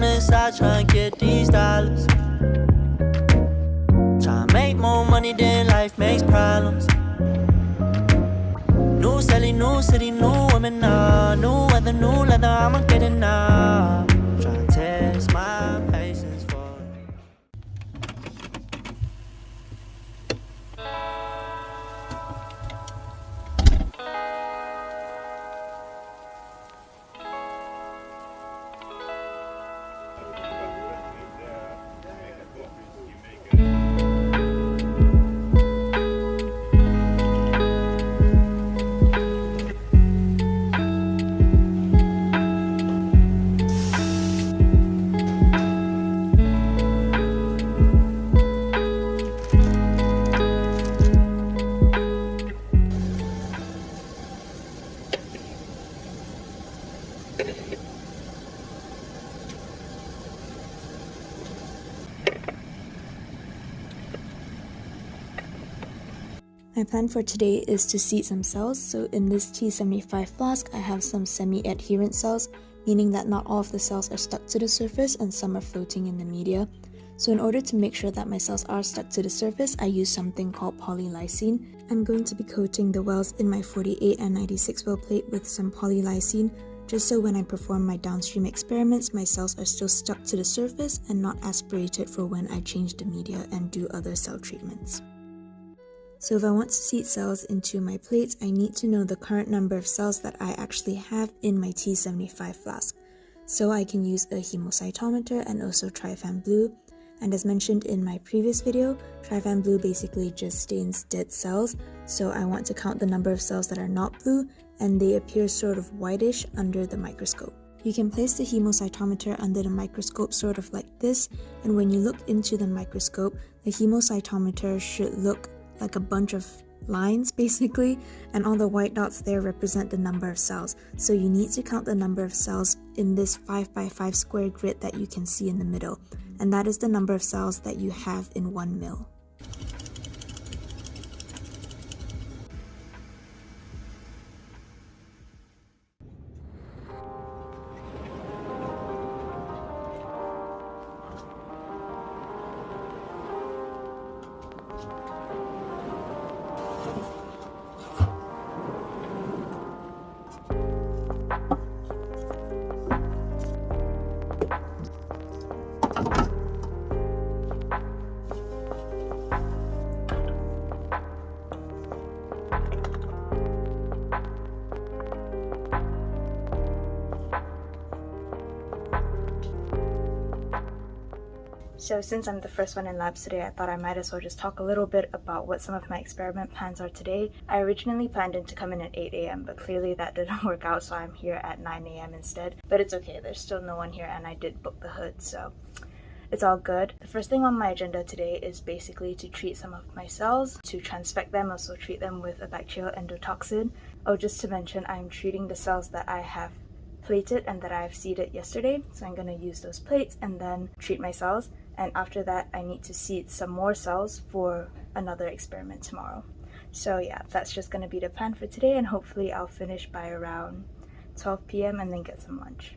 inside trying to get these dollars. Trying to make more money than life makes problems. New city, new women now. New weather, new leather, I'ma get it now. Trying to test my patience for it. My plan for today is to seed some cells, so in this T75 flask I have some semi-adherent cells, meaning that not all of the cells are stuck to the surface and some are floating in the media. So in order to make sure that my cells are stuck to the surface, I use something called polylysine. I'm going to be coating the wells in my 48 and 96 well plate with some polylysine, just so when I perform my downstream experiments, my cells are still stuck to the surface and not aspirated for when I change the media and do other cell treatments. So if I want to seed cells into my plates, I need to know the current number of cells that I actually have in my T75 flask. So I can use a hemocytometer and also Trifan Blue. And as mentioned in my previous video, Trifan Blue basically just stains dead cells. So I want to count the number of cells that are not blue, and they appear sort of whitish under the microscope. You can place the hemocytometer under the microscope sort of like this, and when you look into the microscope, the hemocytometer should look like a bunch of lines basically, and all the white dots there represent the number of cells. So you need to count the number of cells in this 5x5 square grid that you can see in the middle, and that is the number of cells that you have in 1 ml. So since I'm the first one in labs today, I thought I might as well just talk a little bit about what some of my experiment plans are today. I originally planned to come in at 8 a.m, but clearly that didn't work out, so I'm here at 9 a.m. instead. But it's okay, there's still no one here and I did book the hood, so it's all good. The first thing on my agenda today is basically to treat some of my cells, to transfect them, also treat them with a bacterial endotoxin. Oh, just to mention, I'm treating the cells that I have plated and that I've seeded yesterday, so I'm going to use those plates and then treat my cells. And after that, I need to seed some more cells for another experiment tomorrow. So yeah, that's just going to be the plan for today, and hopefully I'll finish by around 12 p.m. and then get some lunch.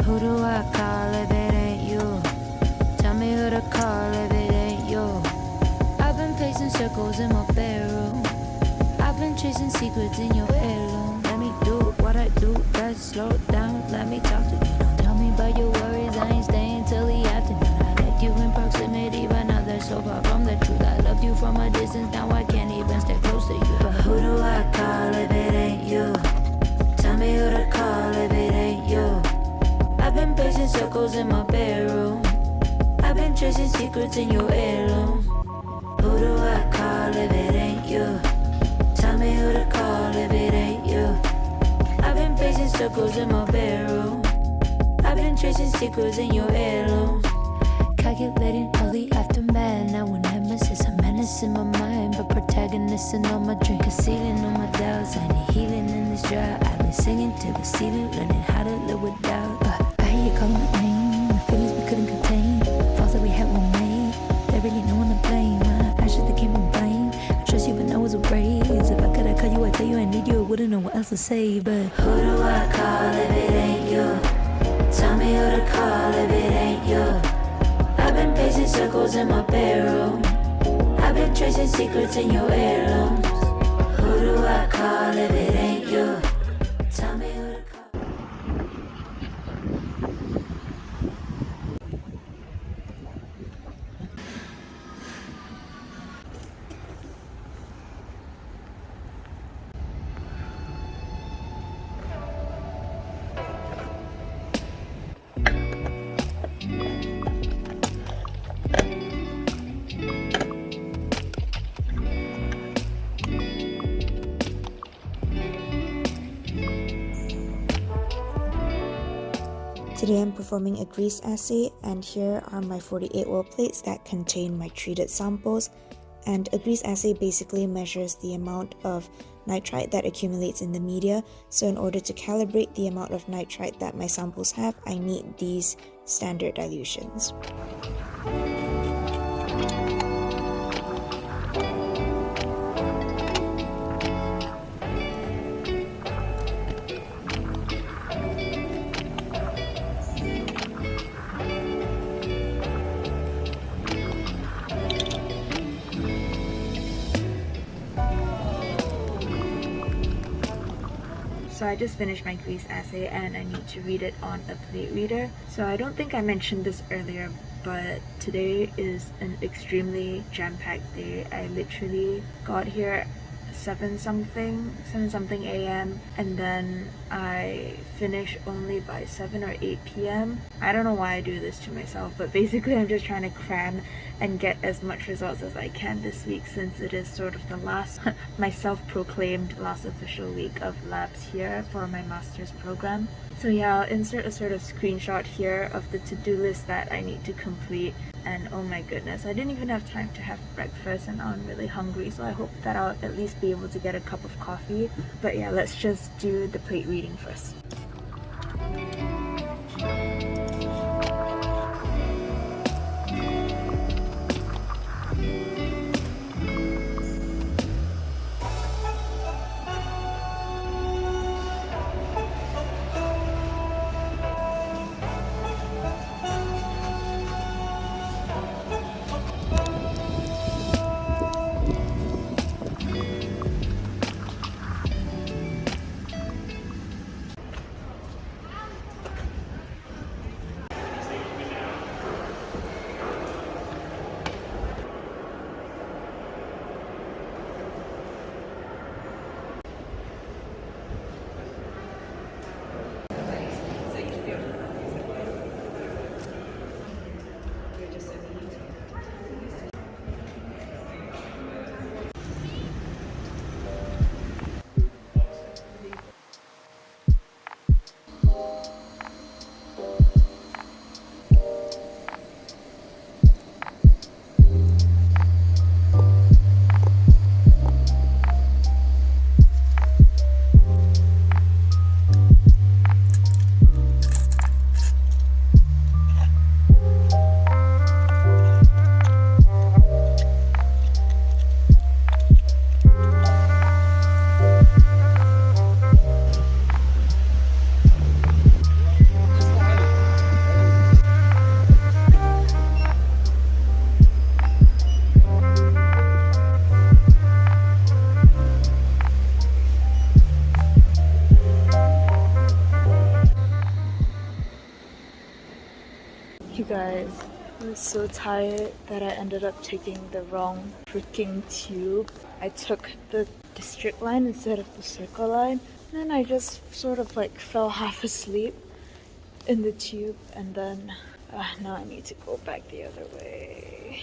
Who do I call if it ain't you? Tell me who to call if it ain't you. I've been pacing circles in my bedroom. I've chasing secrets in your heirloom. Let me do what I do best. Slow down, let me talk to you. Don't tell me about your worries, I ain't staying till the afternoon. I liked you in proximity, but now that's so far from the truth. I loved you from a distance, now I can't even stay close to you. But who do I call if it ain't you? Tell me who to call if it ain't you. I've been pacing circles in my bedroom. I've been chasing secrets in your heirloom. Who do I call if it ain't you? Tell me who to call if it ain't you. I've been pacing circles in my bedroom. I've been chasing secrets in your heirlooms. Calculating all the aftermath. Now when nemesis, a menace in my mind, but protagonist in all my dreams. Concealing all my doubts, I need healing in this drought. I've been singing to the ceiling, learning how to live without. But I hear you calling my name, the feelings we couldn't contain. Falls that we had were made, there really no one to blame. Ashes that came from blame. I trust you, but no one's a raise. If I could, I call you, I tell you I need you, I wouldn't know what else to say. But who do I call if it ain't you? Tell me who to call if it ain't you. I've been pacing circles in my bedroom. I've been tracing secrets in your heirlooms. Who do I call if it ain't you? Tell me who to call. Today I'm performing a grease assay, and here are my 48 well plates that contain my treated samples. And a grease assay basically measures the amount of nitrite that accumulates in the media. So in order to calibrate the amount of nitrite that my samples have, I need these standard dilutions. So I just finished my grease assay and I need to read it on a plate reader. So I don't think I mentioned this earlier, but today is an extremely jam-packed day. I literally got here 7 something a.m. and then I finish only by 7 or 8 p.m. I don't know why I do this to myself, but basically I'm just trying to cram and get as much results as I can this week, since it is sort of the last, my self-proclaimed last official week of labs here for my master's program. So yeah, I'll insert a sort of screenshot here of the to-do list that I need to complete. And oh my goodness, I didn't even have time to have breakfast and now I'm really hungry, so I hope that I'll at least be able to get a cup of coffee. But yeah, let's just do the plate reading first. guys, I was so tired that I ended up taking the wrong freaking tube. I took the district line instead of the circle line. And then I just sort of like fell half asleep in the tube, and then now I need to go back the other way.